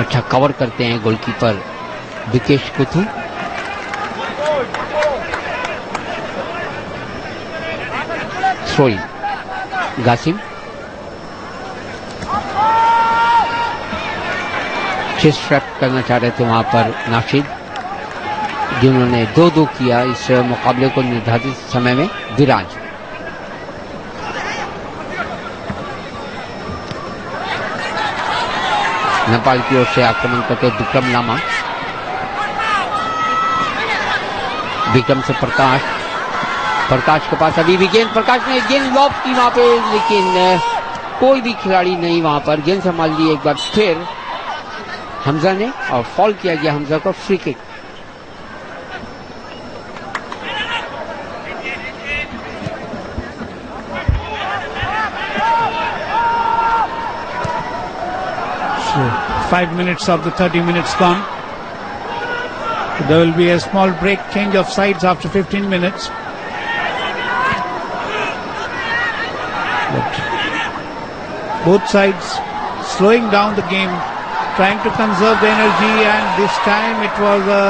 अच्छा कवर करते हैं goalkeeper Vikesh Kuthu. Throwing Gasim, chest trap करना चाह रहे थे वहां पर नाशिद, जिन्होंने 2-2 किया इस मुकाबले को निर्धारित समय में। विराज नेपाल की ओर से आक्रमण करते विक्रम लामा, विक्रम से प्रकाश, प्रकाश के पास अभी भी गेंद, प्रकाश ने गेंद लॉब की वहां पे, लेकिन कोई भी खिलाड़ी नहीं वहां पर गेंद संभाल ली एक बार फिर हमजा ने, और फॉल किया गया हमजा को। Free kick So 5 minutes of the 30 minutes gone. So there will be a small break, change of sides after 15 minutes. But both sides slowing down the game, trying to conserve the energy, and this time it was a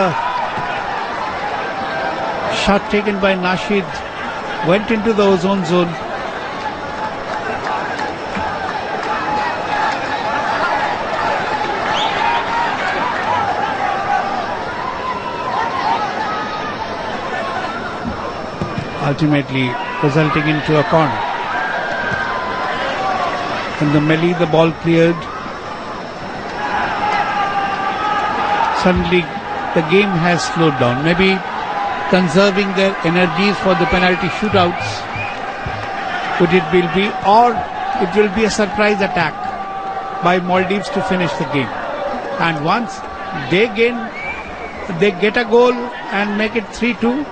shot taken by Nasheed, went into the ozone zone. Ultimately resulting into a corner. In the melee, the ball cleared. Suddenly the game has slowed down. Maybe conserving their energies for the penalty shootouts would it will be, or it will be a surprise attack by Maldives to finish the game. And once they get a goal and make it 3-2,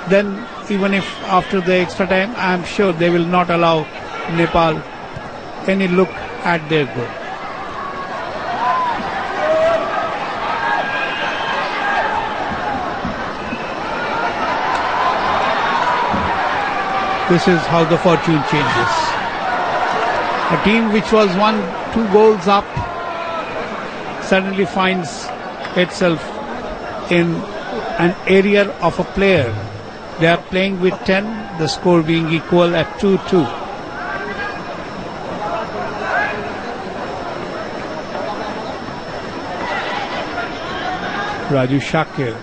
then even if after the extra time, I am sure they will not allow Nepal any look at their goal. This is how the fortune changes. A team which was 1-2 goals up suddenly finds itself in an area of a player. They are playing with 10, the score being equal at 2-2. Raju Shakir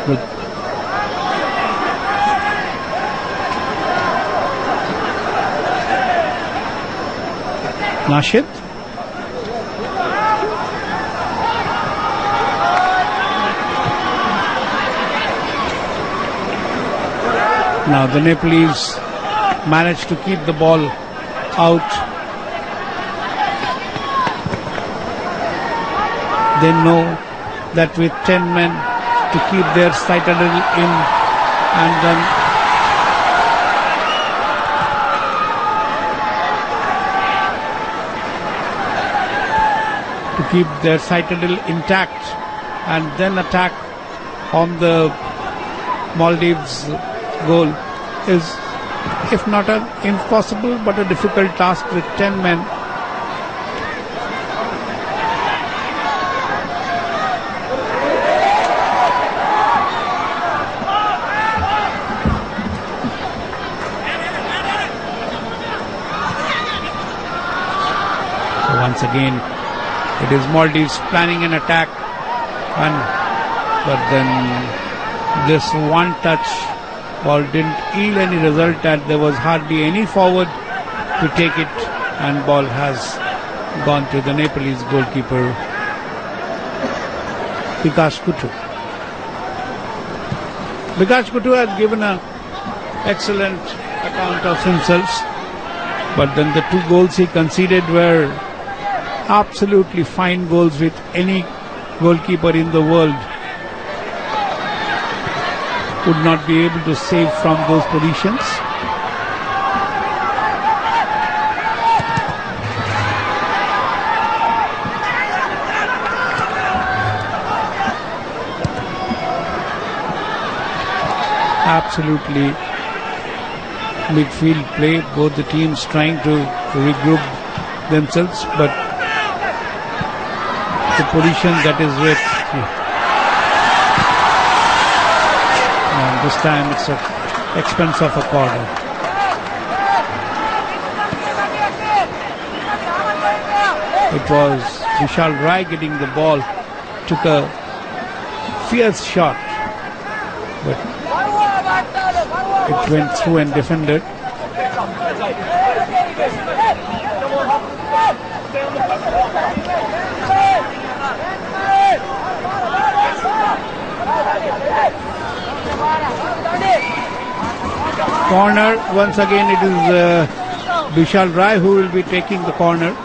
with Nasheed. Now the Nepalese managed to keep the ball out. They know that with 10 men to keep their citadel in, and then to keep their citadel intact and then attack on the Maldives goal is, if not an impossible, but a difficult task with 10 men. So once again, it is Maldives planning an attack, but then this one touch ball didn't yield any result, and there was hardly any forward to take it, and ball has gone to the Nepalese goalkeeper Vikas Kutu. Vikas Kutu has given an excellent account of himself, but then the 2 goals he conceded were absolutely fine goals, with any goalkeeper in the world would not be able to save from those positions. Absolutely midfield play, both the teams trying to regroup themselves, but the position that is with, and this time it's at expense of a corner. It was Vishal Rai getting the ball, took a fierce shot, but it went through and defended. Corner, once again it is Vishal Rai who will be taking the corner.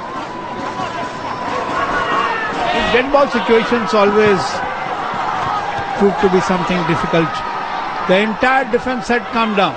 In dead ball situations always prove to be something difficult. The entire defense had come down.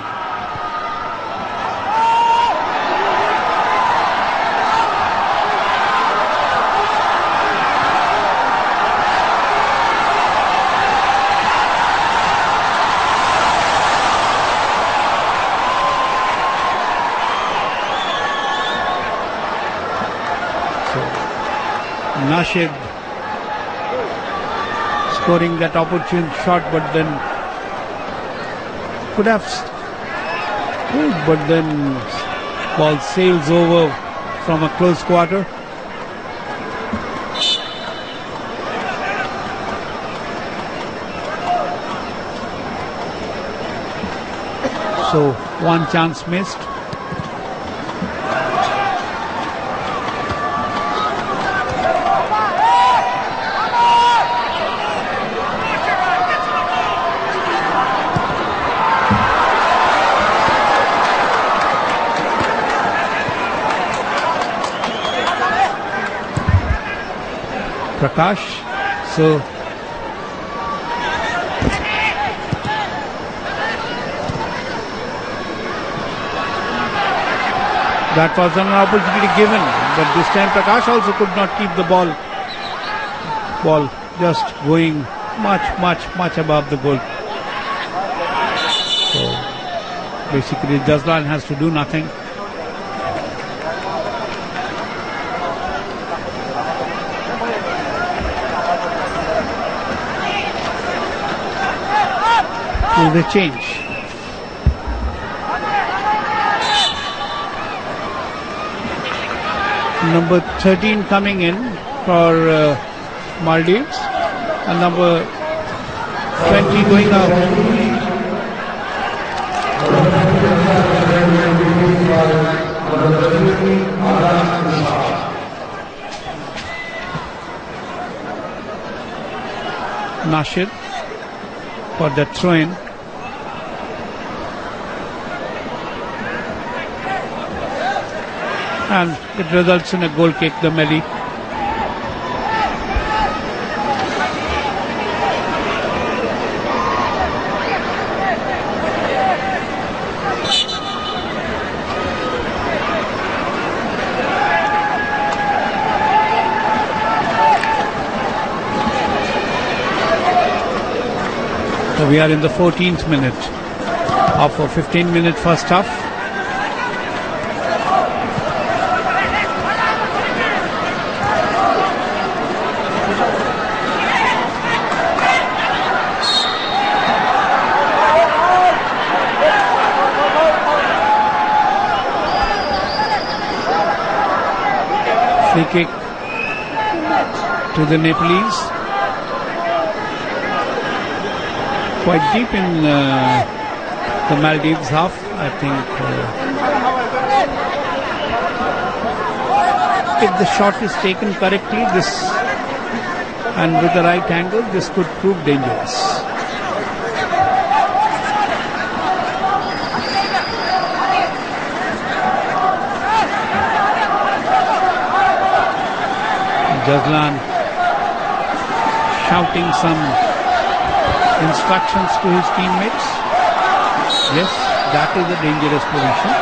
Nashid scoring that opportune shot, but then could have scored, but then ball sails over from a close quarter. So one chance missed. Prakash, so that was an opportunity given, but this time Prakash also could not keep the ball just going much above the goal. So basically Jazlan has to do nothing. The change. Number 13 coming in for Maldives and number 20 going out. Nashid for the throw-in. And it results in a goal kick, the Melli. So we are in the 14th minute of a 15-minute first half. Free kick to the Nepalese. Quite deep in the Maldives half, I think. If the shot is taken correctly, this and with the right angle, this could prove dangerous. Jazlan shouting some instructions to his teammates. Yes, that is a dangerous position.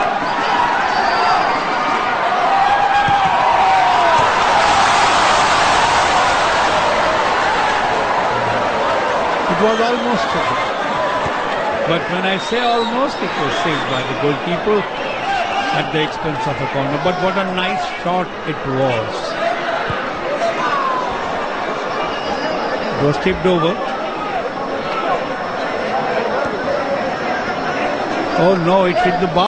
It was almost okay. But when I say almost, it was saved by the goalkeeper. at the expense of a corner. But what a nice shot it was. It was tipped over. Oh no, it hit the bar.